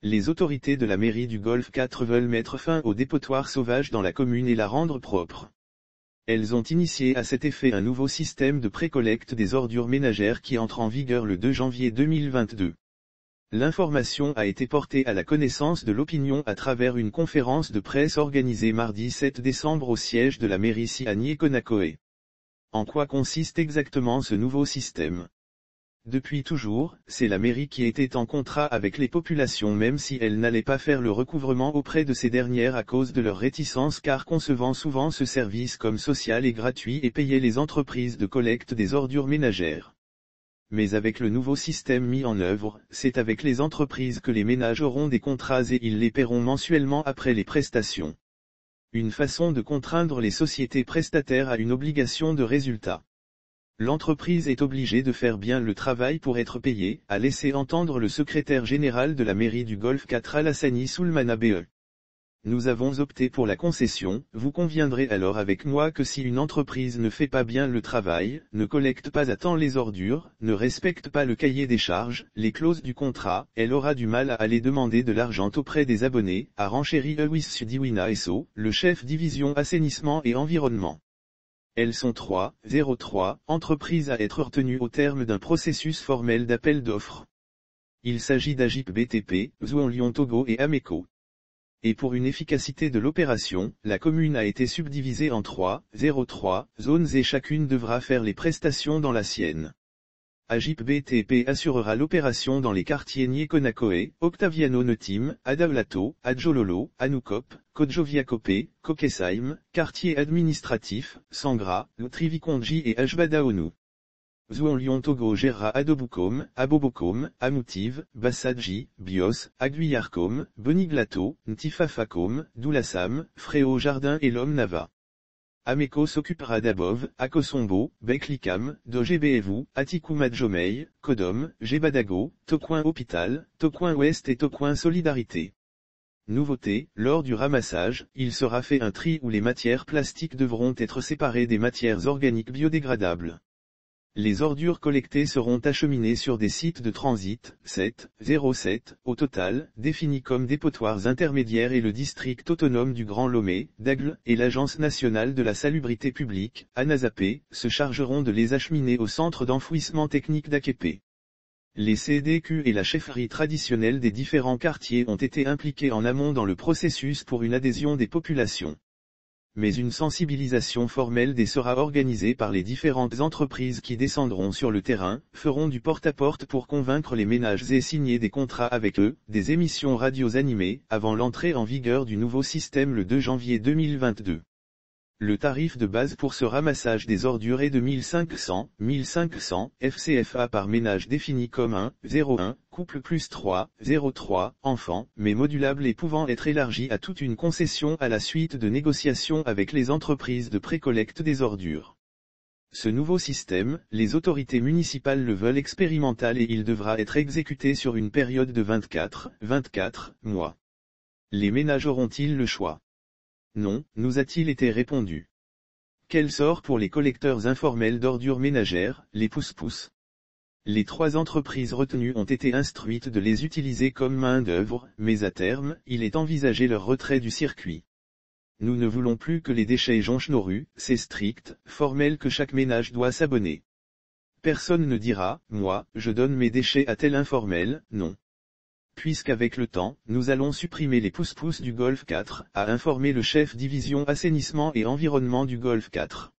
Les autorités de la mairie du Golfe 4 veulent mettre fin au dépotoir sauvage dans la commune et la rendre propre. Elles ont initié à cet effet un nouveau système de précollecte des ordures ménagères qui entre en vigueur le 2 janvier 2022. L'information a été portée à la connaissance de l'opinion à travers une conférence de presse organisée mardi 7 décembre au siège de la mairie à Niékonakoé. En quoi consiste exactement ce nouveau système ? Depuis toujours, c'est la mairie qui était en contrat avec les populations même si elle n'allait pas faire le recouvrement auprès de ces dernières à cause de leur réticence car concevant souvent ce service comme social et gratuit et payait les entreprises de collecte des ordures ménagères. Mais avec le nouveau système mis en œuvre, c'est avec les entreprises que les ménages auront des contrats et ils les paieront mensuellement après les prestations. Une façon de contraindre les sociétés prestataires à une obligation de résultat. L'entreprise est obligée de faire bien le travail pour être payée, a laissé entendre le secrétaire général de la mairie du Golfe 4 Alassani Soulmana BE. Nous avons opté pour la concession, vous conviendrez alors avec moi que si une entreprise ne fait pas bien le travail, ne collecte pas à temps les ordures, ne respecte pas le cahier des charges, les clauses du contrat, elle aura du mal à aller demander de l'argent auprès des abonnés, a renchéri Ewis Sudiwina Esso, le chef division assainissement et environnement. Elles sont 3 entreprises à être retenues au terme d'un processus formel d'appel d'offres. Il s'agit d'Agip BTP, Zouan Lyon Togo et Ameco. Et pour une efficacité de l'opération, la commune a été subdivisée en 3 zones et chacune devra faire les prestations dans la sienne. Agip BTP assurera l'opération dans les quartiers Niékonakoé, Octaviano Netim, Adaulato, Adjololo, Anoukop, Kodjoviakopé, Kokesaim, quartier administratif, Sangra, Trivikondji et Ajbadaonu. Zouan Lyon Togo gérera Adobukom, Abobokom, Amoutive, Bassadji, Bios, Aguiyarkom, Boniglato, Ntifafakom, Doulassam, Fréo Jardin et L'Homme Nava. Ameco s'occupera d'Abov, Akosombo, Beklikam, Dogebeevu, Atikumadjomei, Kodom, Gebadago, Tocoin Hôpital, Tocoin Ouest et Tocoin Solidarité. Nouveauté, lors du ramassage, il sera fait un tri où les matières plastiques devront être séparées des matières organiques biodégradables. Les ordures collectées seront acheminées sur des sites de transit, 7 au total, définis comme dépotoirs intermédiaires et le district autonome du Grand Lomé, d'Aigle, et l'Agence nationale de la salubrité publique, ANASAP, se chargeront de les acheminer au centre d'enfouissement technique d'Akepe. Les CDQ et la chefferie traditionnelle des différents quartiers ont été impliqués en amont dans le processus pour une adhésion des populations. Mais une sensibilisation formelle sera organisée par les différentes entreprises qui descendront sur le terrain, feront du porte-à-porte pour convaincre les ménages et signer des contrats avec eux, des émissions radios animées, avant l'entrée en vigueur du nouveau système le 2 janvier 2022. Le tarif de base pour ce ramassage des ordures est de 1500 FCFA par ménage défini comme 1 couple plus 3 enfants, mais modulable et pouvant être élargi à toute une concession à la suite de négociations avec les entreprises de précollecte des ordures. Ce nouveau système, les autorités municipales le veulent expérimental et il devra être exécuté sur une période de 24 mois. Les ménages auront-ils le choix ? Non, nous a-t-il été répondu. Quel sort pour les collecteurs informels d'ordures ménagères, les pousse-pousse. Les 3 entreprises retenues ont été instruites de les utiliser comme main-d'œuvre, mais à terme, il est envisagé leur retrait du circuit. Nous ne voulons plus que les déchets jonchent nos rues, c'est strict, formel que chaque ménage doit s'abonner. Personne ne dira, moi, je donne mes déchets à tel informel, non. Puisqu'avec le temps, nous allons supprimer les pousse-pousse du Golfe 4, a informé le chef division assainissement et environnement du Golfe 4.